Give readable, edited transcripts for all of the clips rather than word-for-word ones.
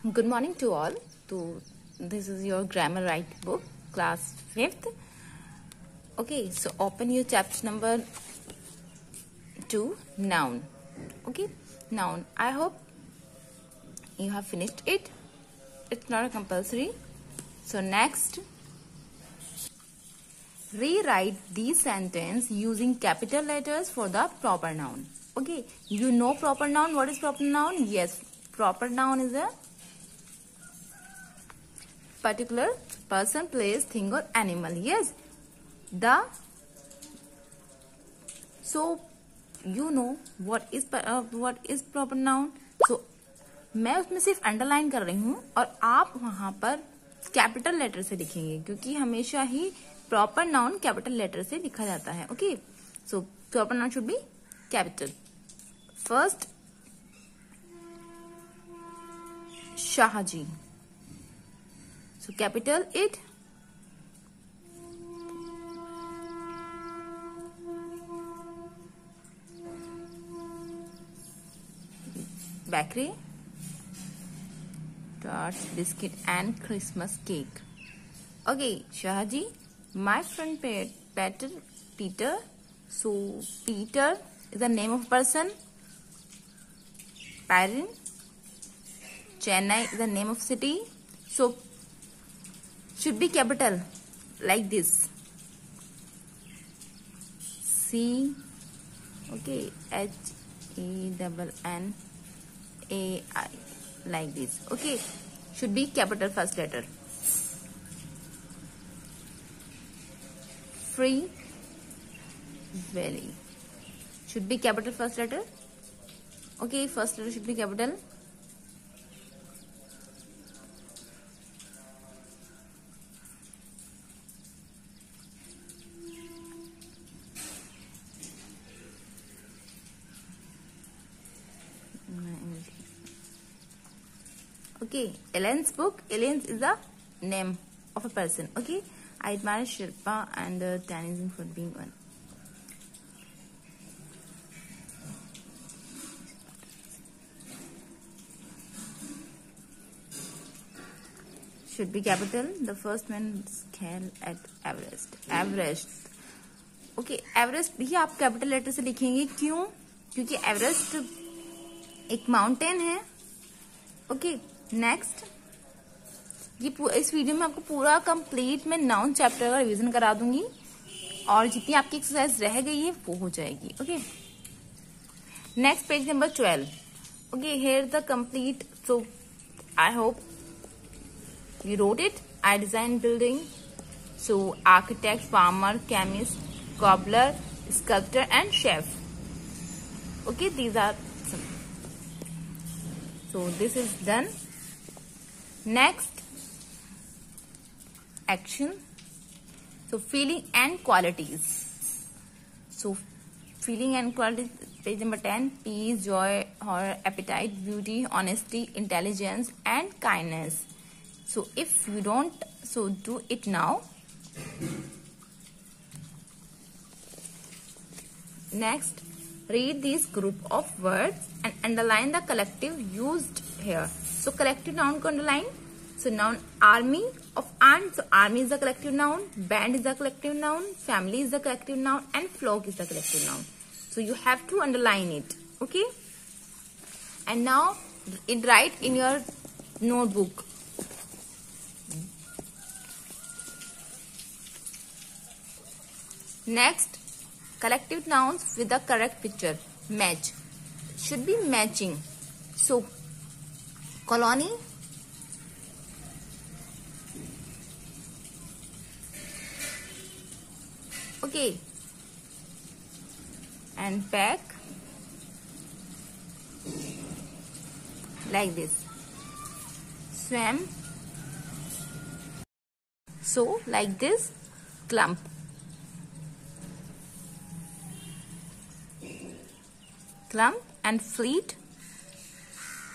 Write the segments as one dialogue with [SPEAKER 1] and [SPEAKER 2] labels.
[SPEAKER 1] Good morning to all. This is your grammar right book, class 5th. Okay, so open your chapter number 2, noun. Okay, noun. I hope you have finished it. It's not a compulsory. So next, rewrite these sentence using capital letters for the proper noun. Okay, you know proper noun. What is proper noun? Yes, proper noun is a particular person, place, thing or animal. Yes, so you know what is proper noun. So मैं उसमें सिर्फ underline कर रही हूँ और आप वहां पर कैपिटल लेटर से लिखेंगे, क्योंकि हमेशा ही प्रॉपर नाउन कैपिटल लेटर से लिखा जाता है. Okay, so proper noun should be capital. First, Shahji. So capital it. Bakery, tarts, biscuit and Christmas cake. Okay, Shahaji, my friend Peter. So Peter is the name of a person. Paris, Chennai is the name of city. So should be capital like this. C, okay, HENNAI like this. Okay, should be capital first letter. Free, valley, should be capital first letter. Okay, first letter should be capital. Okay, Ellen's book. Ellen is the name of a person. Okay, I admire Shilpa and Tanizin for being one. Should be capital. The first one scale at Everest. Everest. Okay, Everest भी आप capital letter से लिखेंगे. क्यों? क्योंकि Everest एक mountain है. Okay, next, ये इस वीडियो में आपको पूरा कंप्लीट मैं नाउन चैप्टर का रिवीजन करा दूंगी और जितनी आपकी एक्सरसाइज रह गई है वो हो जाएगी. Okay, next page number 12. Okay, here the complete. So I hope you wrote it. I designed building. So architect, farmer, chemist, cobbler, sculptor and chef. Okay, these are some. So this is done. Next, action. So feeling and qualities. So feeling and qualities, page number 10. Peace, joy, horror, appetite, beauty, honesty, intelligence and kindness. So if you don't, so do it now. Next, read this group of words and underline the collective used here. So collective noun को underline. So noun army of ant. So army is the collective noun. Band is the collective noun. Family is the collective noun. And flock is the collective noun. So you have to underline it. Okay. And now write in your notebook. Next, collective nouns with the correct picture. Match. Should be matching. So, colony, okay, and pack like this. Swam. So, like this. Clump. Clump and fleet.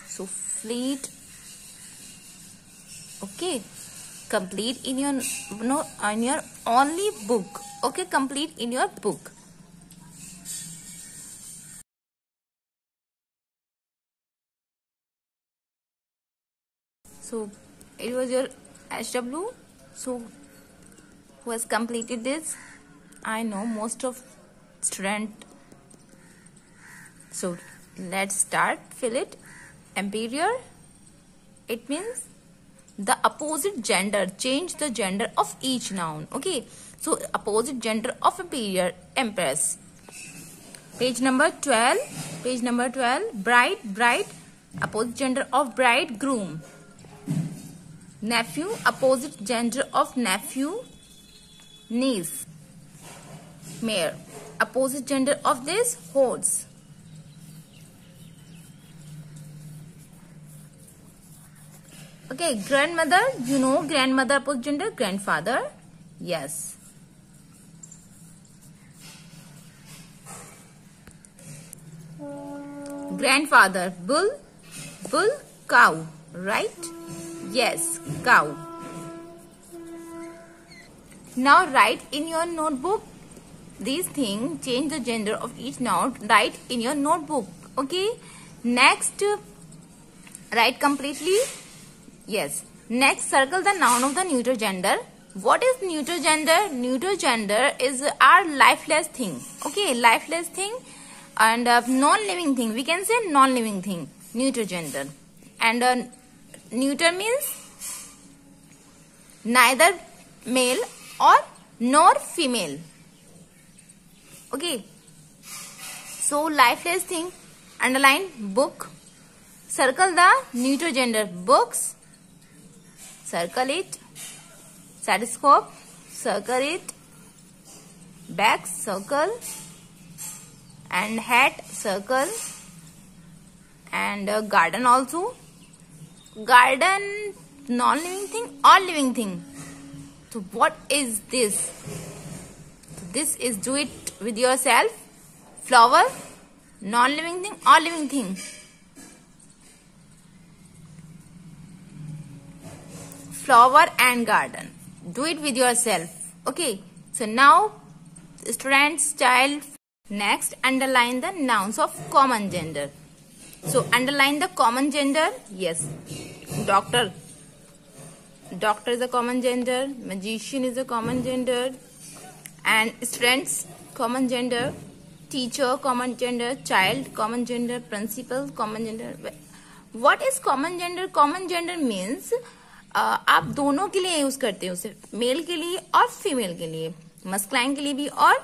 [SPEAKER 1] So fleet. Okay, complete in your only book. Okay, complete in your book. So it was your HW. So who has completed this? I know most of student. So let's start. Fill it. Emperor. It means the opposite gender. Change the gender of each noun. Okay. So opposite gender of emperor, empress. Page number 12. Page number 12. Bride, bride. Opposite gender of bride, groom. Nephew, opposite gender of nephew, niece. Mare, opposite gender of this, horse. Okay, grandmother, you know grandmother opposite gender, grandfather. Yes. Grandfather, bull, bull, cow, right? Yes, cow. Now write in your notebook these things, change the gender of each noun, write in your notebook. Okay. Next, write completely. Yes. Next, circle the noun of the neuter gender. What is neuter gender? Neuter gender is our lifeless thing. Okay, lifeless thing and non-living thing. We can say non-living thing. Neuter gender. And neuter means neither male or nor female. Okay. So lifeless thing. Underline book. Circle the neuter gender. Books. Circle it. Stethoscope. Circle it. Bag. Circle. And hat. Circle. And garden also. Garden, non-living thing or living thing. So what is this? So this is, do it with yourself. Flower, non-living thing or living thing. Flower and garden. Do it with yourself. Okay. So now, students, child. Next, underline the nouns of common gender. So underline the common gender. Yes. Doctor. Doctor is a common gender. Magician is a common gender. And students, common gender. Teacher, common gender. Child, common gender. Principal, common gender. What is common gender? Common gender means आप दोनों के लिए use करते हो, सिर्फ mail के लिए और फीमेल के लिए, मस्कुलाइन के लिए भी और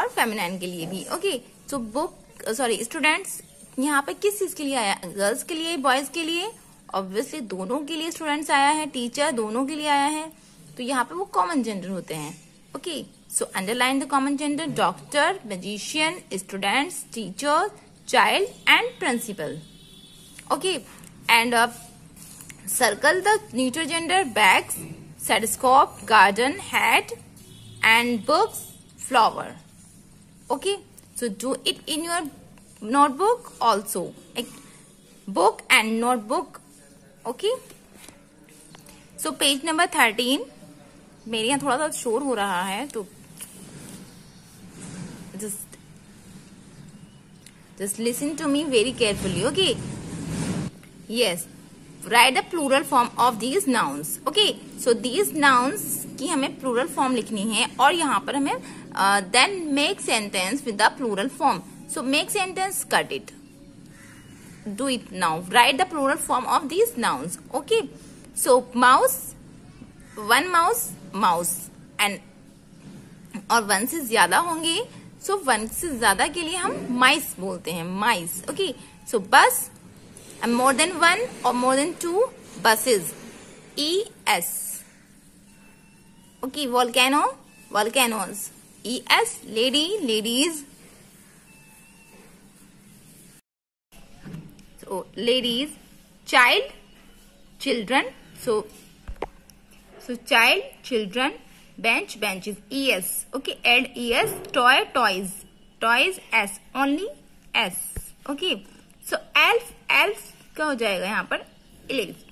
[SPEAKER 1] फेमिनाइन के लिए भी. Okay. So book, sorry students, यहाँ पे किस चीज के लिए आया? गर्ल्स के लिए, बॉयज के लिए? ऑब्वियसली दोनों के लिए स्टूडेंट्स आया है. टीचर दोनों के लिए आया है. तो यहाँ पे वो कॉमन जेंडर होते हैं. Okay. So underline the common gender. Doctor, magician, students, teacher, child and principal. Okay. And circle the neuter gender. Bags, stethoscope, garden, hat, and books, flower. Okay. So do it in your notebook also. Like book and notebook. Okay. So page number 13. मेरे यहाँ थोड़ा सा शोर हो रहा है, तो just listen to me very carefully. Okay. Yes. Write the plural form of these nouns. Okay. So these nouns की हमें plural form लिखनी है और यहाँ पर हमें then make sentence with the plural form. So make sentence, cut it. Do it now. Write the plural form of these nouns. Okay. So mouse, one mouse, mouse. And और one से ज्यादा होंगे, so वन से ज्यादा के लिए हम mice बोलते हैं. mice. Okay. So bus. And more than one or more than two, buses. ES. Okay, volcano, volcanoes. ES, lady, ladies. So ladies. Child, children. So child, children. Bench, benches. ES. Okay, add ES. Toy, toys. Toys, S. Only S. Okay. So elf, elf क्या हो जाएगा यहाँ पर? Elves.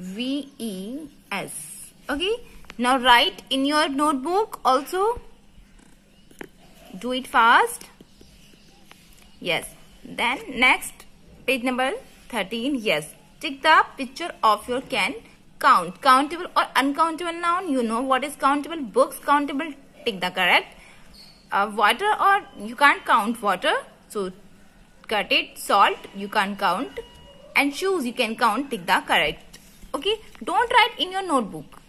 [SPEAKER 1] ELVES. Okay. Now write in your notebook also. Do it fast. Yes. Then next, page number 13. Yes. Tick the picture of your can. Count. Countable or uncountable noun. You know what is countable. Books countable. Tick the correct. Water, or you can't count water. So cut it. Salt, you can't count. And shoes, you can count. Tick the correct. Okay. Don't write in your notebook.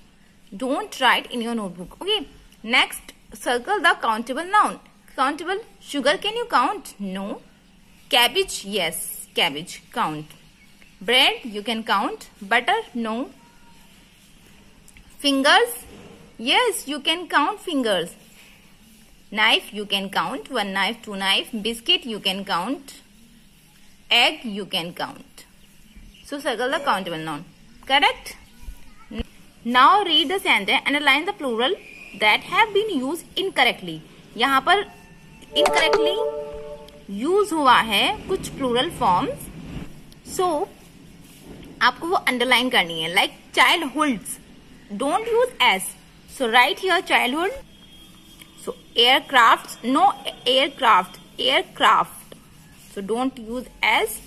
[SPEAKER 1] Don't write in your notebook. Okay. Next, circle the countable noun. Countable. Sugar, can you count? No. Cabbage, yes. Cabbage, count. Bread, you can count. Butter, no. Fingers, yes, you can count fingers. Knife, you can count. 1 knife, 2 knife. Biscuit, you can count. Egg, you can count. So circle the countable noun. Correct? Now read the sentence. Underline the plural that have been used incorrectly. यहाँ पर incorrectly use हुआ है कुछ plural forms. So आपको वो underline करनी है. Like childhoods. Don't use s. So write here childhood. So aircrafts, no aircraft, aircraft. So don't use s.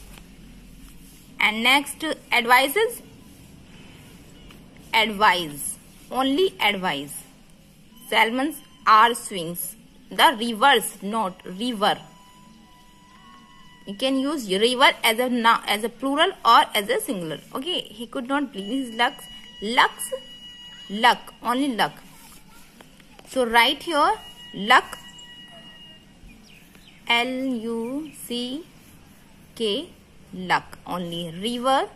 [SPEAKER 1] And next, advices. Advise, only advise. Salmons are swings. The rivers, not river. You can use river as a plural or as a singular. Okay, he could not believe his luck. Lucks, luck, only luck. So write here luck, L-U-C-K, luck, only. River,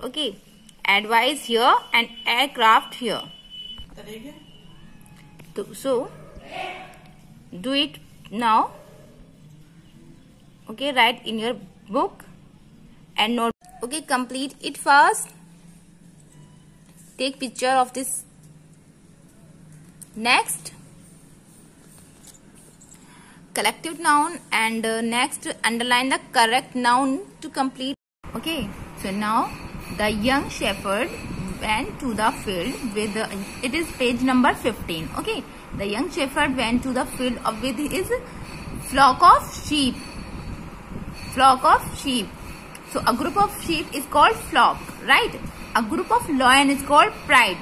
[SPEAKER 1] okay. Advice here and aircraft here. So do it now. Okay, write in your book and note. Okay, complete it fast. Take picture of this. Next, collective noun, and next underline the correct noun to complete. Okay, so now the young shepherd went to the field with it is page number 15. Okay, the young shepherd went to the field with his flock of sheep. Flock of sheep. So a group of sheep is called flock, right? A group of lion is called pride.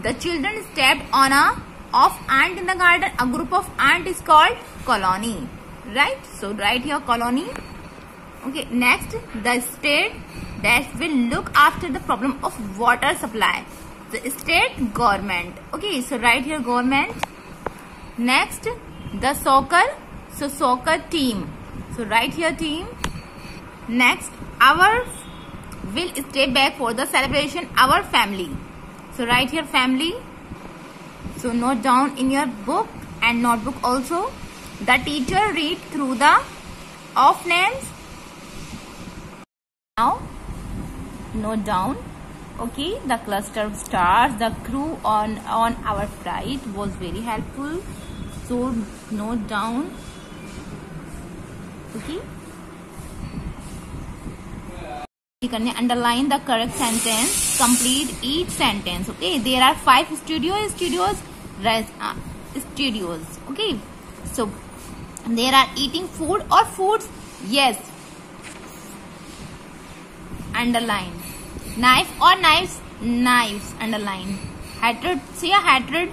[SPEAKER 1] The children stepped on a of ant in the garden. A group of ant is called colony, right? So write here colony. Okay, next, the state that will look after the problem of water supply. The state government. Okay, so write here government. Next, the soccer. So soccer team. So write here team. Next, our will stay back for the celebration. Our family. So write here family. So note down in your book and notebook also. The teacher read through the of names. Now note down. Okay, the cluster of stars, the crew on our flight was very helpful. So note down. Okay. Underline the correct sentence. Complete each sentence. Okay, there are 5 studios. Okay, so there are eating food or foods. Yes. Underline. Knife or knives. Knives. Underline. Hatred. See a hatred.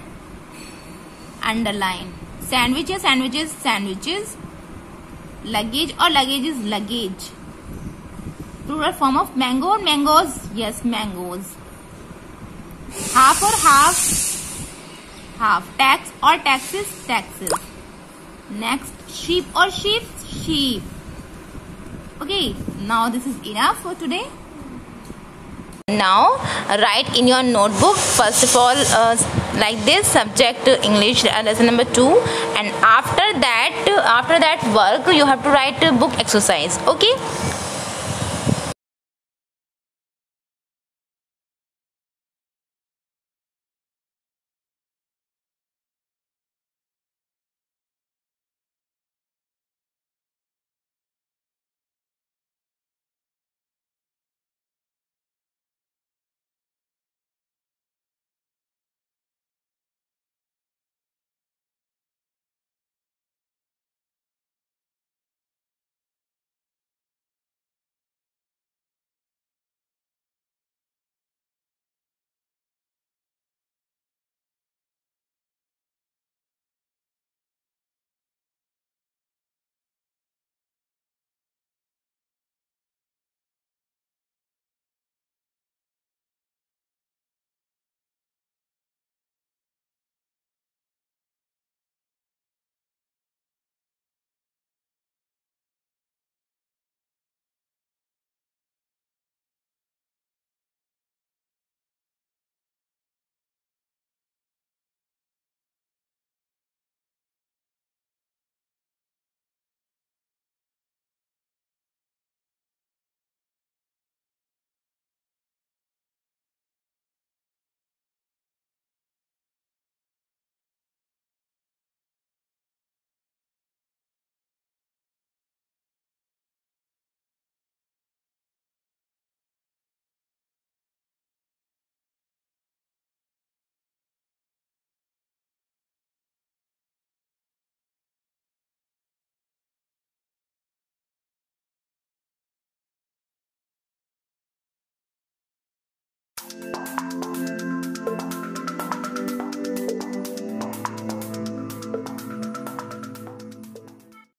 [SPEAKER 1] Underline. Sandwiches. Sandwiches. Luggage or luggages. Luggage. Plural form of mango. Mangoes. Yes, mangoes. Half or half. Half. Tax or taxes. Taxes. Next, sheep or sheep. Sheep. Okay, now this is enough for today. Now write in your notebook first of all like this subject English lesson number 2, and after that work you have to write book exercise. Okay,